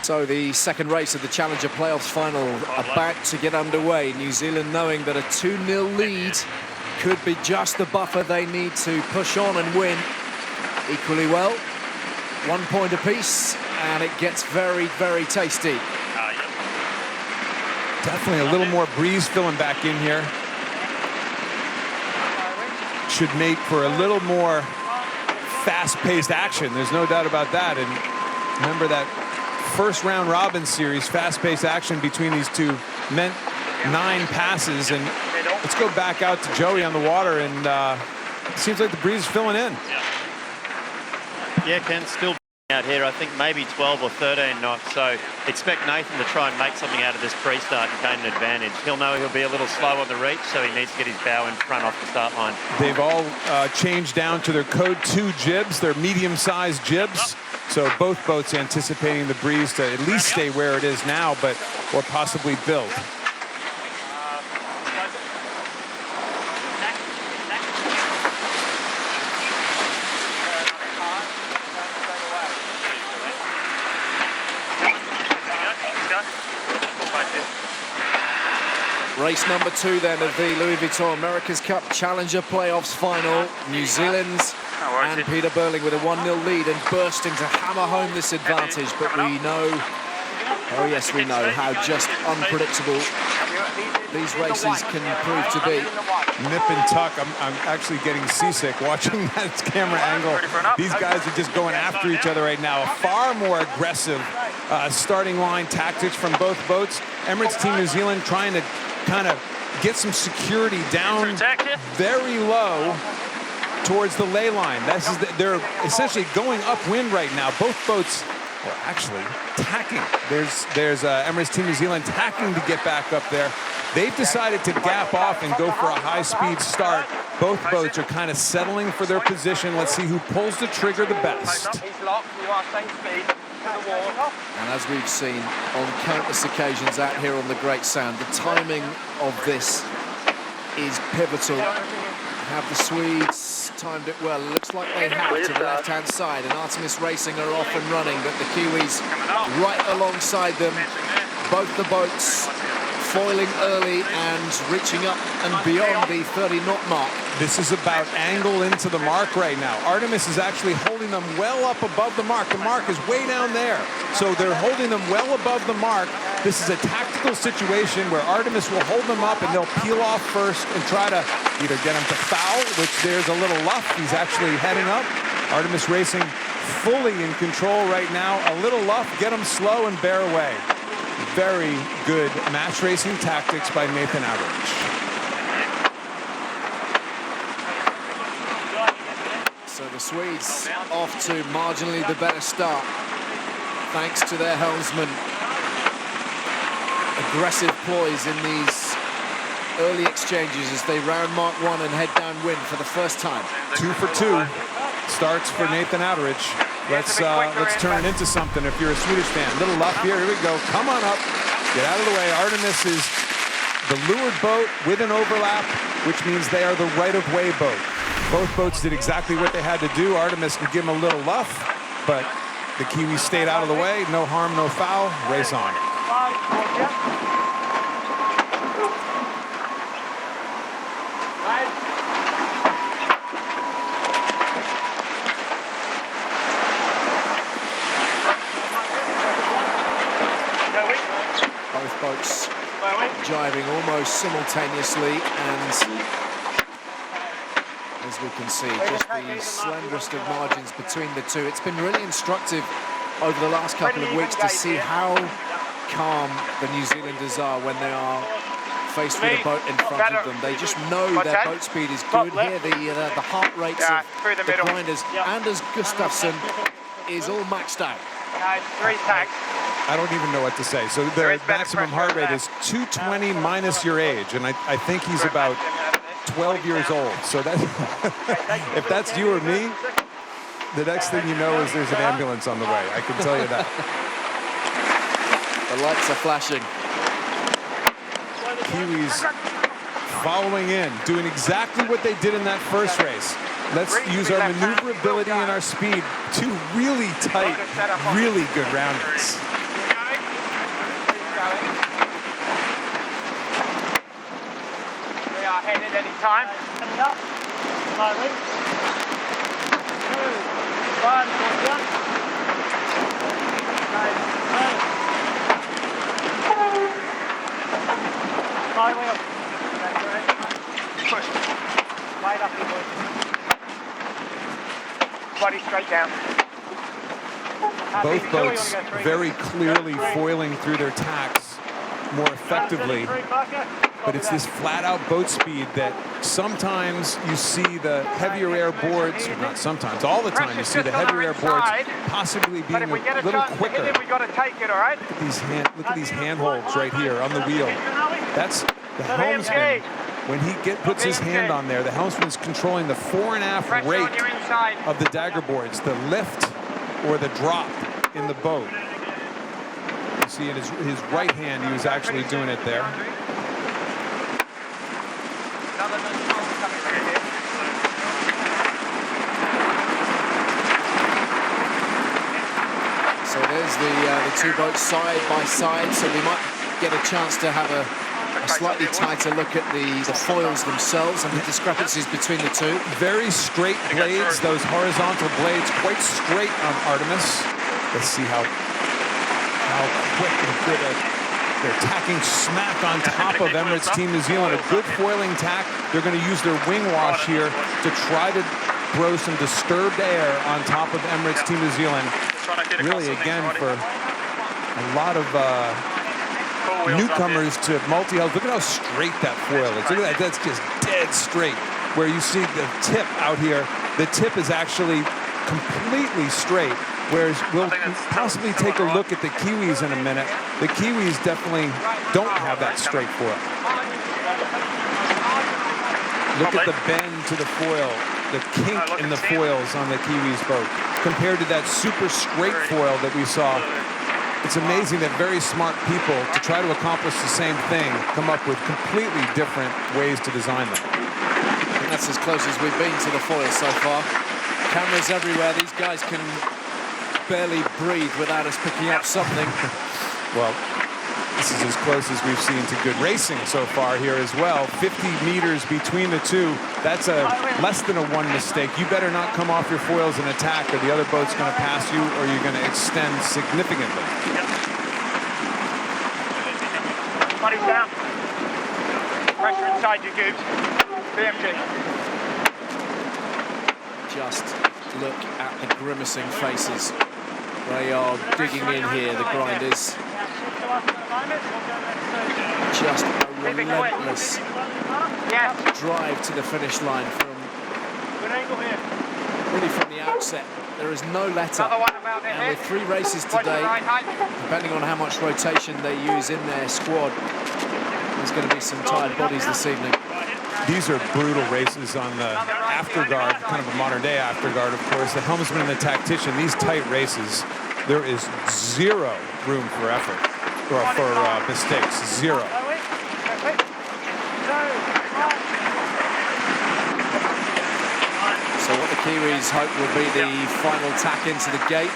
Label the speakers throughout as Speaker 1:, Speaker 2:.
Speaker 1: So the second race of the Challenger Playoffs final about to get underway. New Zealand knowing that a 2-0 lead could be just the buffer they need to push on and win equally well. 1 point apiece, and it gets very, very tasty.
Speaker 2: Definitely a little more breeze filling back in here. Should make for a little more fast-paced action. There's no doubt about that. And remember that first round robin series, fast-paced action between these two meant 9 passes. And let's go back out to Joey on the water, and it seems like the breeze is filling in.
Speaker 3: Yeah, Ken, still out here. I think maybe 12 or 13 knots. So expect Nathan to try and make something out of this pre-start and gain an advantage. He'll know he'll be a little slow on the reach, so he needs to get his bow in front off the start line.
Speaker 2: They've all changed down to their code 2 jibs, their medium-sized jibs. So both boats anticipating the breeze to at least stay where it is now, but or possibly build.
Speaker 1: Race number 2 then of the Louis Vuitton America's Cup Challenger Playoffs final. New Zealand and Peter Burling with a 1-0 lead and bursting to hammer home this advantage. But we know, oh yes, we know how just unpredictable these races can prove to be.
Speaker 2: Nip and tuck. I'm actually getting seasick watching that camera angle. These guys are just going after each other right now. A far more aggressive starting line tactics from both boats. Emirates Team New Zealand trying to kind of get some security down very low towards the ley line. They're essentially going upwind right now. Both boats are actually tacking. There's Emirates Team New Zealand tacking to get back up there. They've decided to gap off and go for a high-speed start. Both boats are kind of settling for their position. Let's see who pulls the trigger the best.
Speaker 1: And as we've seen on countless occasions out here on the Great Sand, the timing of this is pivotal. Have the Swedes timed it well? It looks like they have to the left-hand side, and Artemis Racing are off and running, but the Kiwis right alongside them. Both the boats foiling early and reaching up and beyond the 30-knot mark.
Speaker 2: This is about angle into the mark right now. Artemis is actually holding them well up above the mark. The mark is way down there. So they're holding them well above the mark. This is a tactical situation where Artemis will hold them up and they'll peel off first and try to either get them to foul, which there's a little luff. He's actually heading up. Artemis Racing fully in control right now. A little luff, get them slow and bear away. Very good match racing tactics by Nathan Outridge.
Speaker 1: So the Swedes off to marginally the better start, thanks to their helmsman. Aggressive ploys in these early exchanges as they round Mark 1 and head downwind for the first time.
Speaker 2: 2 for 2 starts for Nathan Outridge. Let's turn it into something if you're a Swedish fan. Little luff here we go. Come on up. Get out of the way. Artemis is the leeward boat with an overlap, which means they are the right-of-way boat. Both boats did exactly what they had to do. Artemis could give them a little luff, but the Kiwis stayed out of the way. No harm, no foul. Race on.
Speaker 1: Both boats jiving almost simultaneously, and as we can see, just the slenderest of margins between the two. It's been really instructive over the last couple of weeks to see how calm the New Zealanders are when they are faced with a boat in front of them. They just know their boat speed is good. Here the heart rates of the grinders. Anders Gustafsson is all maxed out.
Speaker 2: I don't even know what to say. So their maximum heart rate is 220 minus your age, and I think he's about 12 years old. So that if that's you or me, the next thing you know is there's an ambulance on the way. I can tell you that.
Speaker 1: The lights are flashing.
Speaker 2: Kiwis following in, doing exactly what they did in that first race. Let's use our maneuverability and our speed. 2 really tight, really good rounders.
Speaker 4: time.
Speaker 5: Coming up. Slowly. 2, 1, pull down. Slide wheel.
Speaker 4: Push.
Speaker 5: Weight up your boys.
Speaker 4: Body straight down.
Speaker 2: Both boats very clearly foiling through their tacks more effectively. But it's this flat-out boat speed that sometimes you see the heavier air boards, or not sometimes, all the time you see the heavier air boards possibly being a little quicker.
Speaker 4: We got to take it, all right?
Speaker 2: Look at these handholds right here on the wheel. That's the helmsman. When he puts his hand on there, the helmsman's controlling the fore and aft rate of the dagger boards, the lift or the drop in the boat. You see in his right hand, he was actually doing it there.
Speaker 1: So there's the two boats side by side, so we might get a chance to have a slightly tighter look at the foils themselves and the discrepancies between the two.
Speaker 2: Very straight blades, those horizontal blades, quite straight on Artemis. Let's see how quick and good they're tacking smack on top of Emirates Team New Zealand. A good foiling tack. They're going to use their wing wash here to try to throw some disturbed air on top of Emirates Team New Zealand. Really, again, for a lot of newcomers to multi-hulls. Look at how straight that foil is. Look at that. That's just dead straight. Where you see the tip out here, the tip is actually completely straight. Whereas we'll possibly take a look at the Kiwis in a minute. The Kiwis definitely don't have that straight foil. Look at the bend to the foil, the kink in the foils on the Kiwis boat compared to that super straight foil that we saw. It's amazing that very smart people, to try to accomplish the same thing, come up with completely different ways to design them.
Speaker 1: And that's as close as we've been to the foil so far. Cameras everywhere. These guys can barely breathe without us picking up something.
Speaker 2: Well, this is as close as we've seen to good racing so far here as well. 50 meters between the two. That's a less than a one mistake. You better not come off your foils and attack, or the other boat's going to pass you, or you're going to extend significantly.
Speaker 4: Body's down. Pressure inside your goobs. BMG.
Speaker 1: Just look at the grimacing faces. They are digging in here, the grinders. Just a relentless drive to the finish line really from the outset. There is no let up. And with 3 races today, depending on how much rotation they use in their squad, there's going to be some tired bodies this evening.
Speaker 2: These are brutal races on the afterguard, kind of a modern-day afterguard, of course. The helmsman and the tactician, these tight races, there is zero room for effort, or for mistakes, zero.
Speaker 1: So what the Kiwis hope will be the final tack into the gate.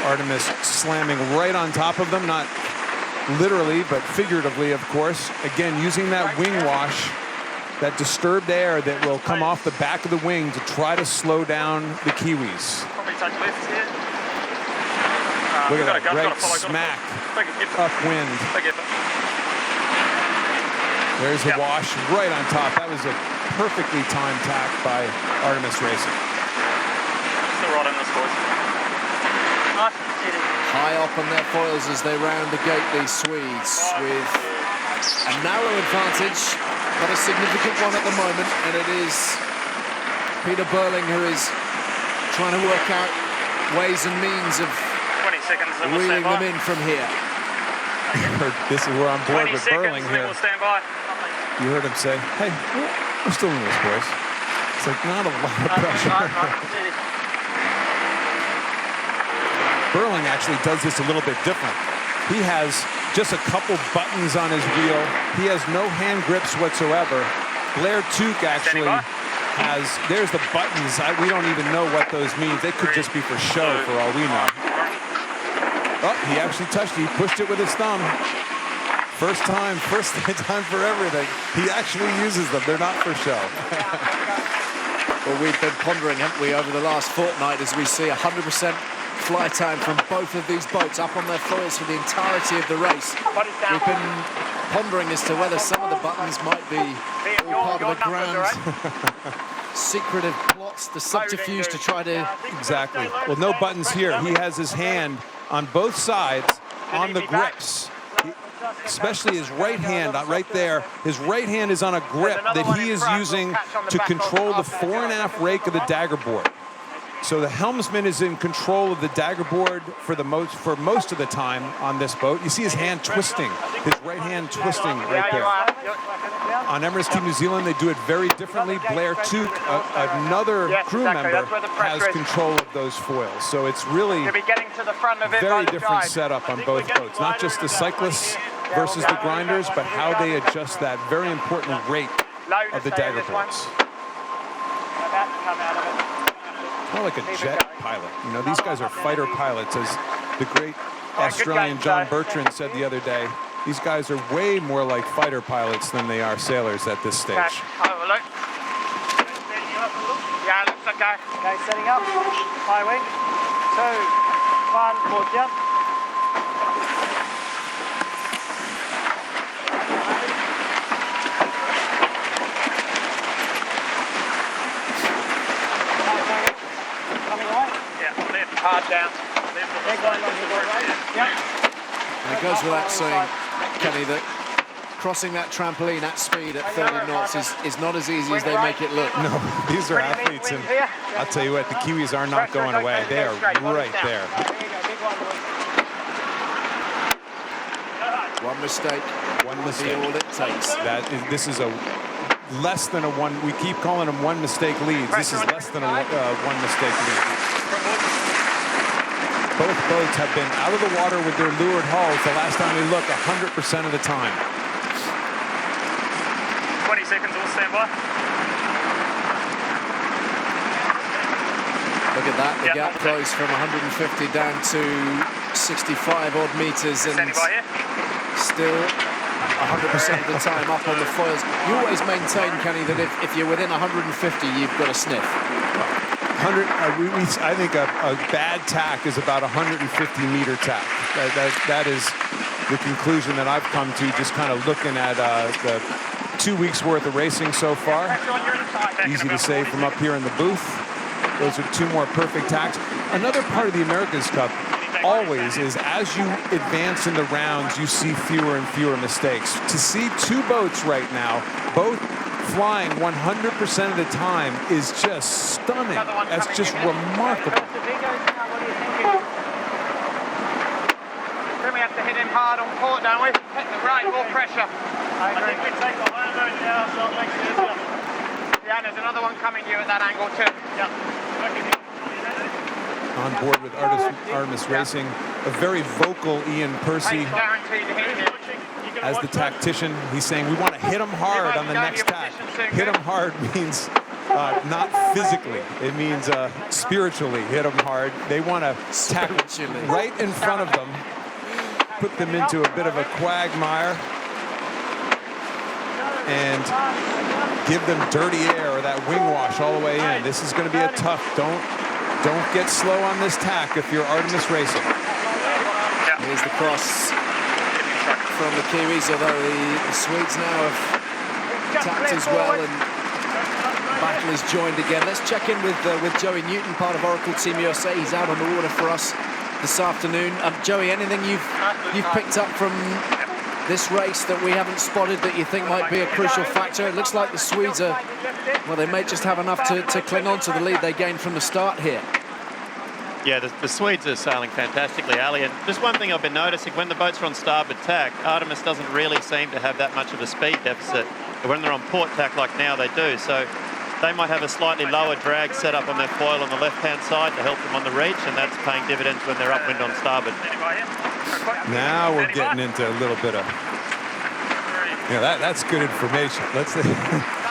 Speaker 2: Artemis slamming right on top of them, not literally, but figuratively, of course. Again, using that wing wash, that disturbed air that will come off the back of the wing to try to slow down the Kiwis. Look at that, great smack, upwind. There's the wash right on top. That was a perfectly timed tack by Artemis Racing.
Speaker 4: Still right in this, boys.
Speaker 1: High up on their foils as they round the gate, these Swedes, with a narrow advantage, but a significant one at the moment, and it is Peter Burling who is trying to work out ways and means of
Speaker 4: 20 seconds, then we'll
Speaker 1: reeling
Speaker 4: stand by.
Speaker 1: them in from here.
Speaker 2: We're on board
Speaker 4: 20
Speaker 2: with
Speaker 4: seconds,
Speaker 2: Burling
Speaker 4: then
Speaker 2: here.
Speaker 4: we'll stand by.
Speaker 2: You heard him say, hey, we're still in this, boys. It's like not a lot of pressure. Burling actually does this a little bit different. He has just a couple buttons on his wheel. He has no hand grips whatsoever. Blair Tuke actually has, there's the buttons. We don't even know what those mean. They could just be for show for all we know. Oh, he actually touched it. He pushed it with his thumb. First time for everything. He actually uses them. They're not for show.
Speaker 1: Well, we've been pondering, haven't we, over the last fortnight as we see 100% fly time from both of these boats up on their foils for the entirety of the race. We've been pondering as to whether some of the buttons might be all part of a grand secretive plots, the subterfuge to try to...
Speaker 2: Exactly. Well, no buttons here. He has his hand on both sides on the grips. Especially his right hand, right there. His right hand is on a grip that he is using to control the fore and aft rake of the dagger board. So the helmsman is in control of the dagger board for most of the time on this boat. You see his hand twisting, his right hand twisting right there. On Emirates Team New Zealand, they do it very differently. Blair Tuke, another crew member, has control of those foils. So it's really very different setup on both boats. Not just the cyclists versus the grinders, but how they adjust that very important rate of the dagger boards. More like a jet pilot. You know, these guys are fighter pilots, as the great Australian John Bertrand said the other day. These guys are way more like fighter pilots than they are sailors at this stage.
Speaker 5: Yeah, looks okay. Okay, setting up. High wing. 2, 1, port down.
Speaker 4: Hard down.
Speaker 1: And it goes without saying, Kenny, that crossing that trampoline at speed at 30 knots is not as easy as they make it look.
Speaker 2: No, these are athletes, and I'll tell you what, the Kiwis are not going away. They are right there.
Speaker 1: One mistake. All it takes.
Speaker 2: This is a less than a one. We keep calling them one mistake leads. This is less than a one mistake lead. Both boats have been out of the water with their leeward hulls the last time we look 100% of the time.
Speaker 4: 20 seconds, all stand by.
Speaker 1: Look at that, the gap close from 150 down to 65 odd meters, and still 100% of the time up on the foils. You always maintain, Kenny, that if you're within 150, you've got a sniff.
Speaker 2: I think a bad tack is about 150-meter tack. That is the conclusion that I've come to, just kind of looking at the 2 weeks worth of racing so far. Easy to say from up here in the booth. Those are two more perfect tacks. Another part of the America's Cup always is, as you advance in the rounds, you see fewer and fewer mistakes. To see two boats right now, both flying 100% of the time, is just stunning. That's just remarkable.
Speaker 4: Then we have to hit him hard on port, don't we? Hit the right, more pressure. I think we take the land over now, so it makes it easier. Yeah, there's another one coming you at that angle too. Yeah.
Speaker 2: On board with Artemis Racing, a very vocal Ian Percy.
Speaker 4: Guaranteed to hit him.
Speaker 2: As the tactician, he's saying we want to hit them hard on the next tack. Hit them hard means not physically. It means spiritually hit them hard. They want to tack right in front of them, put them into a bit of a quagmire, and give them dirty air or that wing wash all the way in. This is going to be a tough. Don't get slow on this tack if you're Artemis Racing.
Speaker 1: Here's the cross from the Kiwis, although the Swedes now have tapped as well, and battle is joined again. Let's check in with Joey Newton, part of Oracle Team USA. He's out on the water for us this afternoon. Joey, anything you've picked up from this race that we haven't spotted that you think might be a crucial factor? It looks like the Swedes are, well, they may just have enough to cling on to the lead they gained from the start here.
Speaker 3: Yeah, the Swedes are sailing fantastically, Ali. And just one thing I've been noticing, when the boats are on starboard tack, Artemis doesn't really seem to have that much of a speed deficit. When they're on port tack like now, they do. So they might have a slightly lower drag set up on their foil on the left-hand side to help them on the reach, and that's paying dividends when they're upwind on starboard.
Speaker 2: Now we're getting into a little bit of... Yeah, that's good information. Let's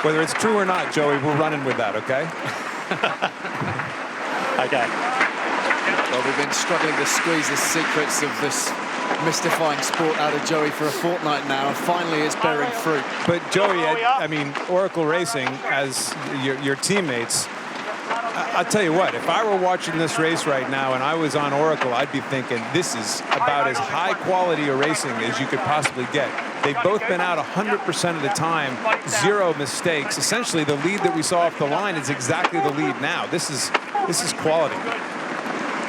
Speaker 2: whether it's true or not, Joey, we're running with that, okay?
Speaker 3: Okay.
Speaker 1: Well, we've been struggling to squeeze the secrets of this mystifying sport out of Joey for a fortnight now, and finally it's bearing fruit.
Speaker 2: But Joey, I mean, Oracle Racing, as your teammates, I'll tell you what, if I were watching this race right now and I was on Oracle, I'd be thinking this is about as high quality a racing as you could possibly get. They've both been out 100% of the time, 0 mistakes. Essentially, the lead that we saw off the line is exactly the lead now. This is quality.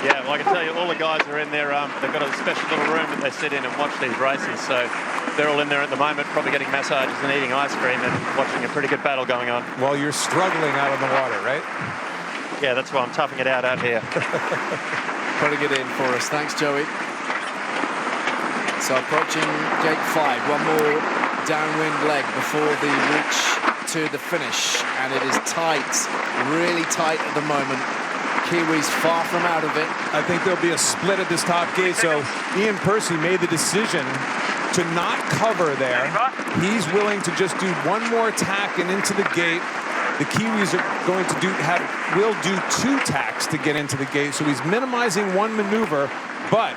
Speaker 3: Yeah, well, I can tell you, all the guys are in there. They've got a special little room that they sit in and watch these races. So they're all in there at the moment, probably getting massages and eating ice cream and watching a pretty good battle going on.
Speaker 2: While you're struggling out on the water, right?
Speaker 3: Yeah, that's why I'm toughing it out here.
Speaker 1: Putting it in for us. Thanks, Joey. So approaching gate 5, one more downwind leg before the reach to the finish, and it is tight, really tight at the moment. Kiwis far from out of it.
Speaker 2: I think there'll be a split at this top gate, so Ian Percy made the decision to not cover there. He's willing to just do one more tack and into the gate. The Kiwis are going to will do 2 tacks to get into the gate, so he's minimizing one maneuver, but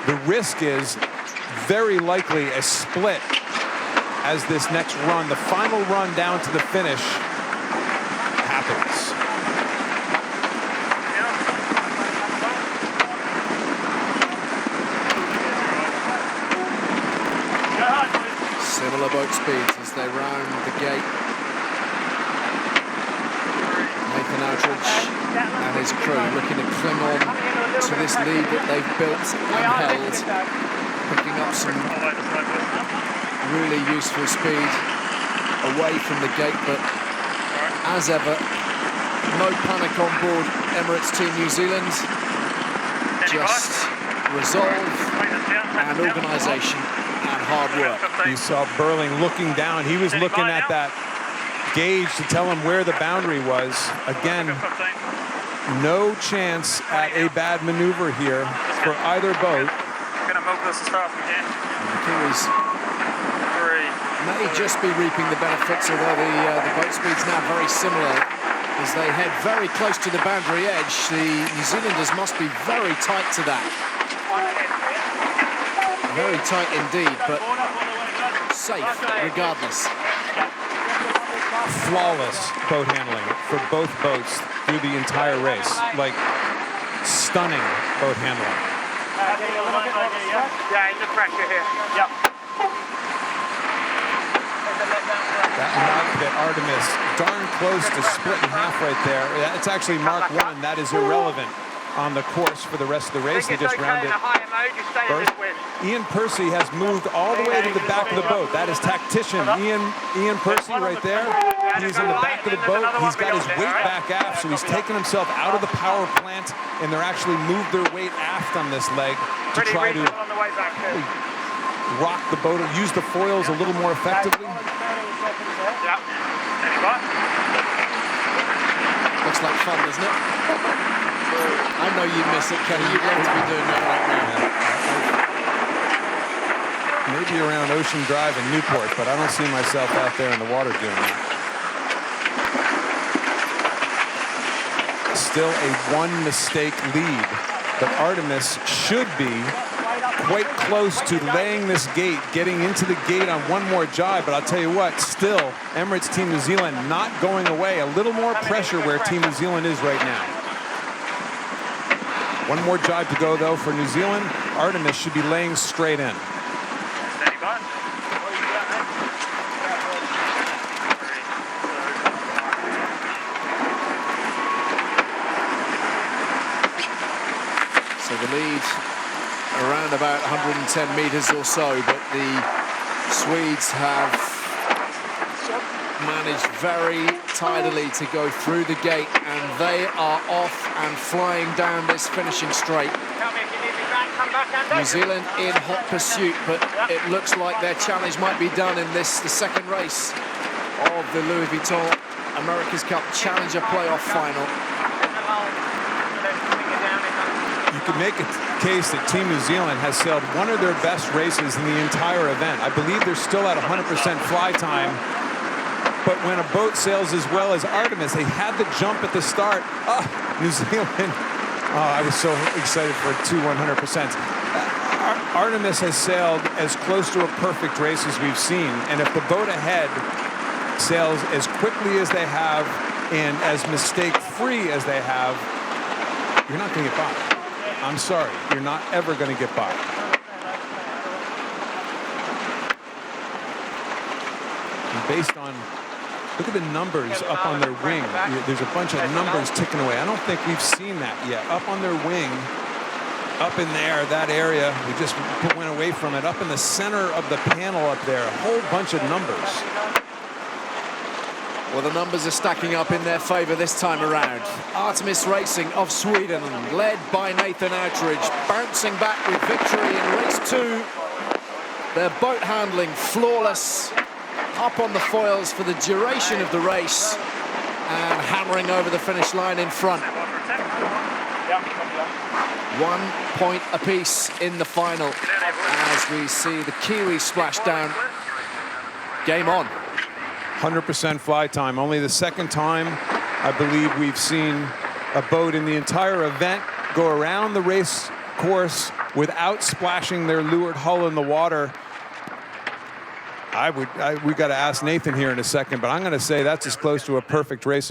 Speaker 2: the risk is very likely a split as this next run, the final run down to the finish, happens.
Speaker 1: Similar boat speeds as they round the gate. Nathan Outridge and his crew looking to cling on to this lead that they've built and held, picking up some really useful speed away from the gate, but as ever, no panic on board Emirates Team New Zealand, just resolve and organisation and hard work.
Speaker 2: You saw Burling looking down. He was looking at that gauge to tell him where the boundary was. Again, no chance at a bad maneuver here for either boat.
Speaker 5: Gonna move this as fast as we can.
Speaker 1: And the Kiwis may just be reaping the benefits, although the boat speed's now very similar as they head very close to the boundary edge. The New Zealanders must be very tight to that. Very tight indeed, but safe regardless.
Speaker 2: Flawless boat handling for both boats through the entire race. Like, stunning boat handling.
Speaker 4: Yeah, in the pressure here.
Speaker 5: Yep.
Speaker 2: That mark that Artemis, darn close to split in half right there. It's actually Mark 1. That is irrelevant on the course for the rest of the race. They just rounded first. Ian Percy has moved all the way to the back of the boat. That is tactician Ian Percy right there. He's in the back of the boat. He's got his weight back aft, so he's taken himself out of the power plant, and they're actually moved their weight aft on this leg to try to rock the boat and use the foils a little more effectively.
Speaker 1: Looks like fun, doesn't it? I know you miss it, Kenny. You'd love to be doing that right now.
Speaker 2: Maybe around Ocean Drive in Newport, but I don't see myself out there in the water doing that. Still a 1 mistake lead, but Artemis should be quite close to laying this gate, getting into the gate on one more jibe, but I'll tell you what, still, Emirates Team New Zealand not going away. A little more pressure where Team New Zealand is right now. One more jibe to go, though, for New Zealand. Artemis should be laying straight in.
Speaker 1: So the lead around about 110 meters or so, but the Swedes have managed very tidily to go through the gate, and they are off and flying down this finishing straight. New Zealand in hot pursuit, but it looks like their challenge might be done in this, the second race of the Louis Vuitton America's Cup Challenger Playoff Final.
Speaker 2: You can make a case that Team New Zealand has sailed one of their best races in the entire event. I believe they're still at 100% fly time. But when a boat sails as well as Artemis, they had the jump at the start. New Zealand. I was so excited for 2 100%. Artemis has sailed as close to a perfect race as we've seen, and if the boat ahead sails as quickly as they have and as mistake-free as they have, you're not going to get by. I'm sorry, you're not ever going to get by. And based on, look at the numbers up on their wing. There's a bunch of numbers ticking away. I don't think we've seen that yet. Up on their wing, up in there, that area, we just went away from it. Up in the center of the panel up there, a whole bunch of numbers.
Speaker 1: Well, the numbers are stacking up in their favor this time around. Artemis Racing of Sweden, led by Nathan Outridge, bouncing back with victory in race 2. Their boat handling flawless, up on the foils for the duration of the race, and hammering over the finish line in front. 1 point apiece in the final as we see the Kiwi splash down. Game on.
Speaker 2: 100% fly time. Only the second time, I believe, we've seen a boat in the entire event go around the race course without splashing their leeward hull in the water. We got to ask Nathan here in a second, but I'm going to say that's as close to a perfect race as